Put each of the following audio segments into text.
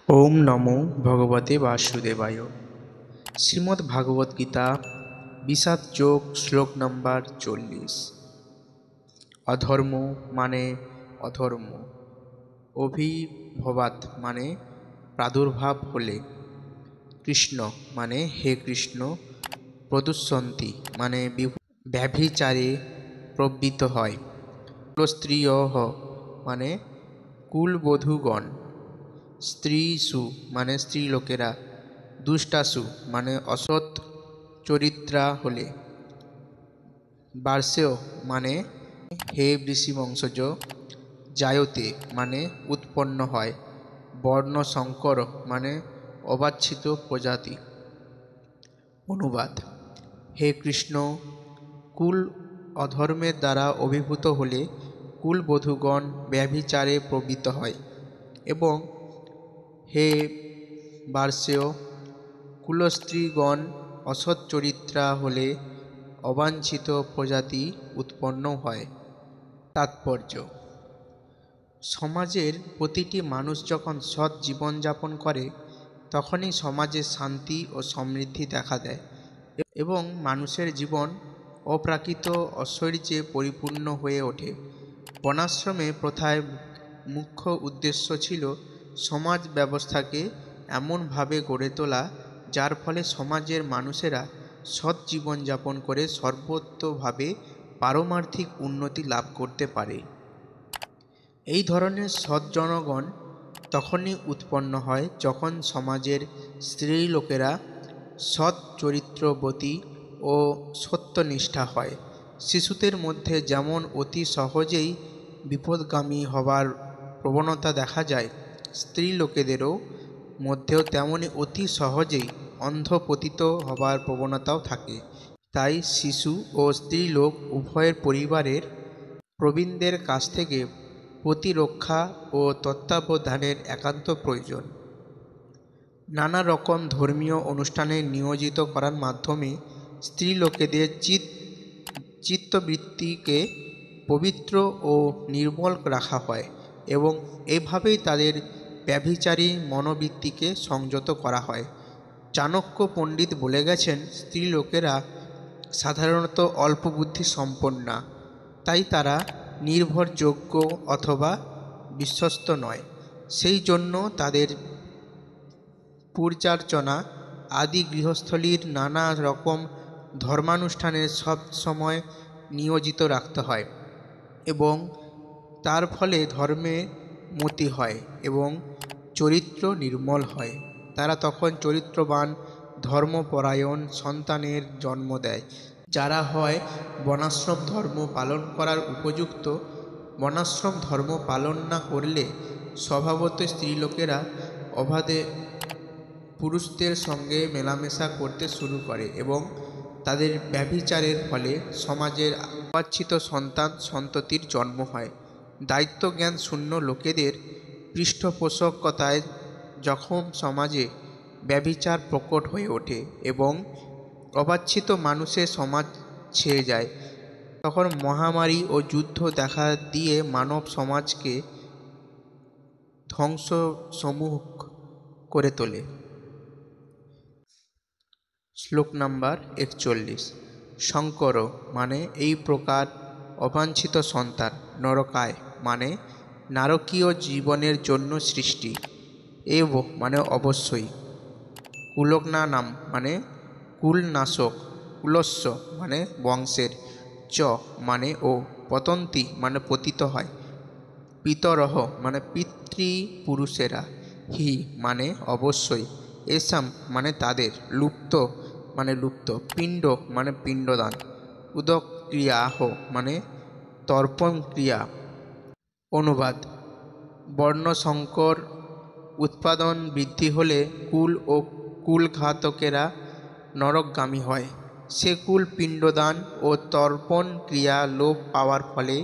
ওম নমো ভগবতে বাসুদেবায়। শ্রীমদ্ ভাগবত গীতা বিষাদ যোগ শ্লোক নম্বর 40। অধর্ম মানে অধর্ম, অভিভবাৎ মানে প্রাদুর্ভাব হলে, কৃষ্ণ মানে হে কৃষ্ণ, প্রদুষ্যন্তি মানে ব্যভিচারে প্রবৃত্ত হয়, কুলস্ত্রিয়ঃ মানে কুলবধূগণ, স্ত্রীসু মানে স্ত্রীলোকেরা, দুষ্টাসু মানে অসৎ চরিত্রা হলে, বার্ষ্যেয় মানে হে ঋষিবংশজ, জায়তে মানে উৎপন্ন হয়, বর্ণ সংকর মানে অবাঞ্ছিত প্রজাতি। অনুবাদ: হে কৃষ্ণ, কুল অধর্মের দ্বারা অভিভূত হলে কুলবধূগণ ব্যভিচারে প্রবৃত্ত হয়, এবং হে বার্ষ্যেয়, কুলস্ত্রীগণ অসৎ চরিত্রা হলে অবাঞ্ছিত প্রজাতি উৎপন্ন হয়। তাৎপর্য: সমাজের প্রতিটি মানুষ যখন সৎ জীবনযাপন করে তখনই সমাজে শান্তি ও সমৃদ্ধি দেখা দেয় এবং মানুষের জীবন অপ্রাকৃত ঐশ্বর্যে পরিপূর্ণ হয়ে ওঠে। বর্ণাশ্রমে প্রথার মুখ্য উদ্দেশ্য ছিল সমাজ ব্যবস্থাকে এমনভাবে গড়ে তোলা যার ফলে সমাজের মানুষেরা সৎ জীবনযাপন করে সর্বতোভাবে পারমার্থিক উন্নতি লাভ করতে পারে। এই ধরনের সৎ জনগণ তখনই উৎপন্ন হয় যখন সমাজের স্ত্রীলোকেরা সৎ চরিত্রবতী ও সত্যনিষ্ঠা হয়। শিশুদের মধ্যে যেমন অতি সহজেই বিপথগামী হবার প্রবণতা দেখা যায়, স্ত্রীলোকেদেরও মধ্যেও তেমনি অতি সহজেই অন্ধপতিত হবার প্রবণতাও থাকে। তাই শিশু ও স্ত্রীলোক উভয়ের পরিবারের প্রবীণদের কাছ থেকে প্রতিরক্ষা ও তত্ত্বাবধানের একান্ত প্রয়োজন। নানা রকম ধর্মীয় অনুষ্ঠানে নিয়োজিত করার মাধ্যমে স্ত্রীলোকেদের চিত্তবৃত্তিকে পবিত্র ও নির্মল রাখা হয় এবং এভাবেই তাদের ব্যভিচারী মনোবৃত্তিকে সংযত করা হয়। চাণক্য পণ্ডিত বলে গেছেন, স্ত্রীলোকেরা সাধারণত অল্প বুদ্ধি সম্পন্না, তাই তারা নির্ভরযোগ্য অথবা বিশ্বস্ত নয়। সেই জন্য তাদের পূজার্চনা আদি গৃহস্থলীর নানা রকম ধর্মানুষ্ঠানে সব সময় নিয়োজিত রাখতে হয় এবং তার ফলে ধর্মে মতি হয় এবং চরিত্র নির্মল হয়। তারা তখন চরিত্রবান ধর্মপরায়ণ সন্তানের জন্ম দেয়, যারা হয় বর্ণাশ্রম ধর্ম পালন করার উপযুক্ত। বর্ণাশ্রম ধর্ম পালন না করলে স্বভাবত স্ত্রীলোকেরা অবাধে পুরুষদের সঙ্গে মেলামেশা করতে শুরু করে এবং তাদের ব্যভিচারের ফলে সমাজের অবাঞ্ছিত সন্তান সন্ততির জন্ম হয়। দায়িত্বজ্ঞান শূন্য লোকেদের পৃষ্ঠপোষকতায় যখন সমাজে ব্যভিচার প্রকট হয়ে ওঠে এবং অবাঞ্ছিত মানুষের সমাজ ছেয়ে যায়, তখন মহামারী ও যুদ্ধ দেখা দিয়ে মানব সমাজকে ধ্বংসসমুখ করে তোলে। শ্লোক নম্বর 41। শঙ্কর মানে এই প্রকার অবাঞ্ছিত সন্তান, নরকায় মানে নারকীয় জীবনের জন্য সৃষ্টি, এব মানে অবশ্যই, কুলগ্নানাম মানে কুলনাশক, কুলস্য মানে বংশের, চ মানে ও, পতন্তি মানে পতিত হয়, পিতরহ মানে পিতৃপুরুষেরা, হি মানে অবশ্যই, এসাম মানে তাদের, লুপ্ত মানে লুপ্ত, পিণ্ড মানে পিণ্ডদান, উদক্রিয়াহ মানে তর্পণ ক্রিয়া। অনুবাদ: বর্ণসংকর উৎপাদন বৃদ্ধি হলে কুল ও কুলঘাতকেরা নরকগামী হয়। সে কুল পিণ্ডদান ও তর্পণ ক্রিয়া লোপ পাওয়ার ফলে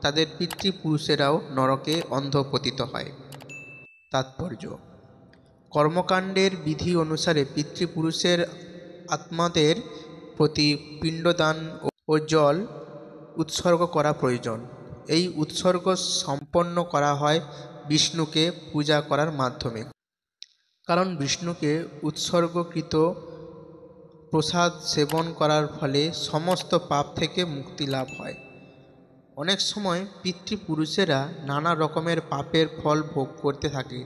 তাদের পিতৃপুরুষেরাও নরকে অধঃপতিত হয়। তাৎপর্য: কর্মকাণ্ডের বিধি অনুসারে পিতৃপুরুষের আত্মাদের প্রতি পিণ্ডদান ও জল উৎসর্গ করা প্রয়োজন। এই উৎসর্গ সম্পন্ন করা হয় বিষ্ণুকে পূজা করার মাধ্যমে। কারণ বিষ্ণুকে উৎসর্গকৃত প্রসাদ সেবন করার ফলে সমস্ত পাপ থেকে মুক্তি লাভ হয়। অনেক সময় পিতৃপুরুষেরা নানা রকমের পাপের ফল ভোগ করতে থাকে।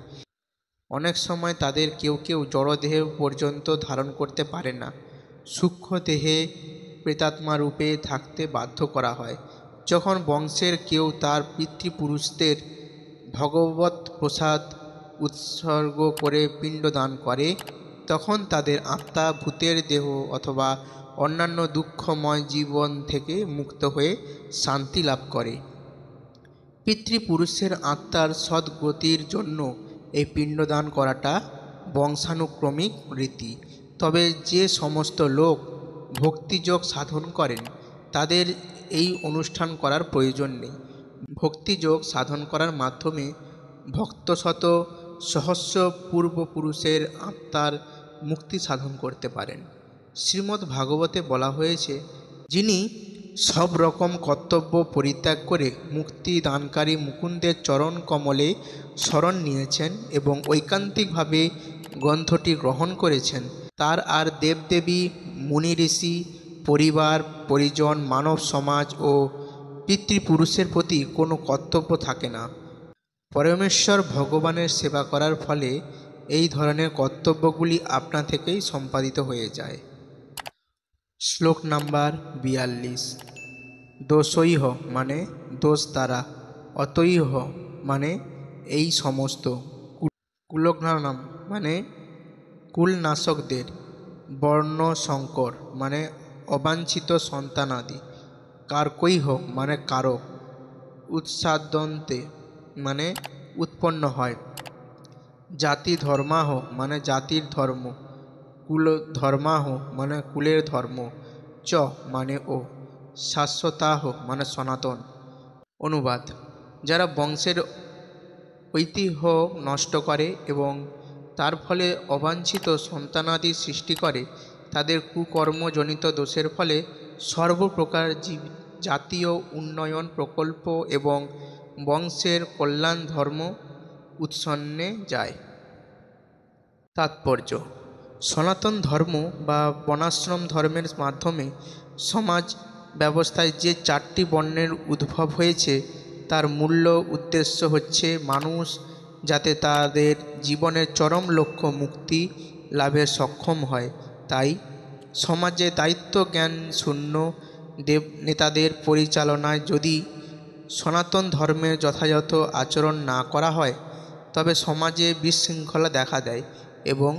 অনেক সময় তাদের কেউ কেউ জড়দেহ পর্যন্ত ধারণ করতে পারে না, সূক্ষ্ম দেহে প্রেতাত্মা রূপে থাকতে বাধ্য করা হয়। যখন বংশের কেউ তার পিতৃপুরুষদের ভগবৎ প্রসাদ উৎসর্গ করে পিণ্ডদান করে, তখন তাদের আত্মা ভূতের দেহ অথবা অন্যান্য দুঃখময় জীবন থেকে মুক্ত হয়ে শান্তি লাভ করে। পিতৃপুরুষের আত্মার সদ্গতির জন্য এই পিণ্ডদান করাটা বংশানুক্রমিক রীতি। তবে যে সমস্ত লোক ভক্তিযোগ সাধন করেন তাদের এই অনুষ্ঠান করার প্রয়োজন নেই। ভক্তিযোগ সাধন করার মাধ্যমে ভক্তশত সহস্র পূর্বপুরুষের আত্মার মুক্তি সাধন করতে পারেন। শ্রীমদ্ ভাগবতে বলা হয়েছে, যিনি সব রকম কর্তব্য পরিত্যাগ করে মুক্তি দানকারী মুকুন্দের চরণ কমলে শরণ নিয়েছেন এবং ঐকান্তিকভাবে গ্রন্থটি গ্রহণ করেছেন, তার আর দেবদেবী, মুনি ঋষি, পরিবার পরিজন, মানব সমাজ ও পিতৃপুরুষের প্রতি কোনো কর্তব্য থাকে না। পরমেশ্বর ভগবানের সেবা করার ফলে এই ধরনের কর্তব্যগুলি আপনা থেকেই সম্পাদিত হয়ে যায়। শ্লোক নাম্বার 42। দোষৈহ মানে দোষ দ্বারা, অতৈহ মানে এই সমস্ত, কুলঘ্নানাম মানে কুলনাশকদের, বর্ণ সংকর মানে অবাঞ্ছিত সন্তানাদি, কারকৈহ মানে কারক, উৎসাদন্তে মানে উৎপন্ন হয়, জাতি ধর্মাহ মানে জাতির ধর্ম, কুল ধর্মাহ মানে কুলের ধর্ম, চ মানে ও, শাশ্বতাহ মানে সনাতন। অনুবাদ: যারা বংশের ঐতিহ্য নষ্ট করে এবং তার ফলে অবাঞ্ছিত সন্তানাদি সৃষ্টি করে, তাদের কুকর্মজনিত দোষের ফলে সর্বপ্রকার জাতীয় উন্নয়ন প্রকল্প এবং বংশের কল্যাণ ধর্ম উৎসন্নে যায়। তাৎপর্য: সনাতন ধর্ম বা বর্ণাশ্রম ধর্মের মাধ্যমে সমাজ ব্যবস্থায় যে 4টি বর্ণের উদ্ভব হয়েছে তার মূল উদ্দেশ্য হচ্ছে মানুষ যাতে তাদের জীবনের চরম লক্ষ্য মুক্তি লাভে সক্ষম হয়। তাই সমাজে দায়িত্ব জ্ঞান শূন্য নেতাদের পরিচালনায় যদি সনাতন ধর্মের যথাযথ আচরণ না করা হয় তবে সমাজে বিশৃঙ্খলা দেখা দেয় এবং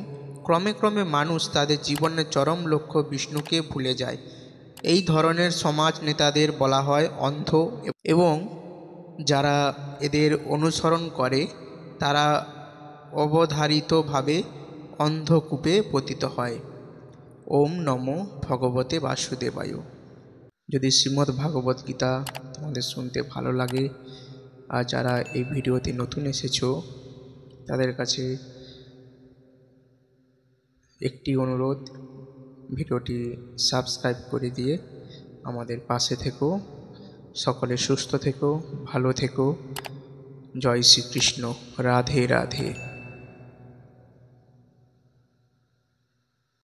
ক্রমে ক্রমে মানুষ তাদের জীবনের চরম লক্ষ্য বিষ্ণুকে ভুলে যায়। এই ধরনের সমাজ নেতাদের বলা হয় অন্ধ এবং যারা এদের অনুসরণ করে তারা অবধারিতভাবে অন্ধকূপে পতিত হয়। ওম নমো ভগবতে বাসুদেবায়। যদি শ্রীমদ্ ভাগবত গীতা তোমাদের শুনতে ভালো লাগে আর যারা এই ভিডিওতে নতুন এসেছো তাদের কাছে একটি অনুরোধ, ভিডিওটি সাবস্ক্রাইব করে দিয়ে আমাদের পাশে থেকো। সকলে সুস্থ থেকো, ভালো থেকো। জয় শ্রীকৃষ্ণ। রাধে রাধে।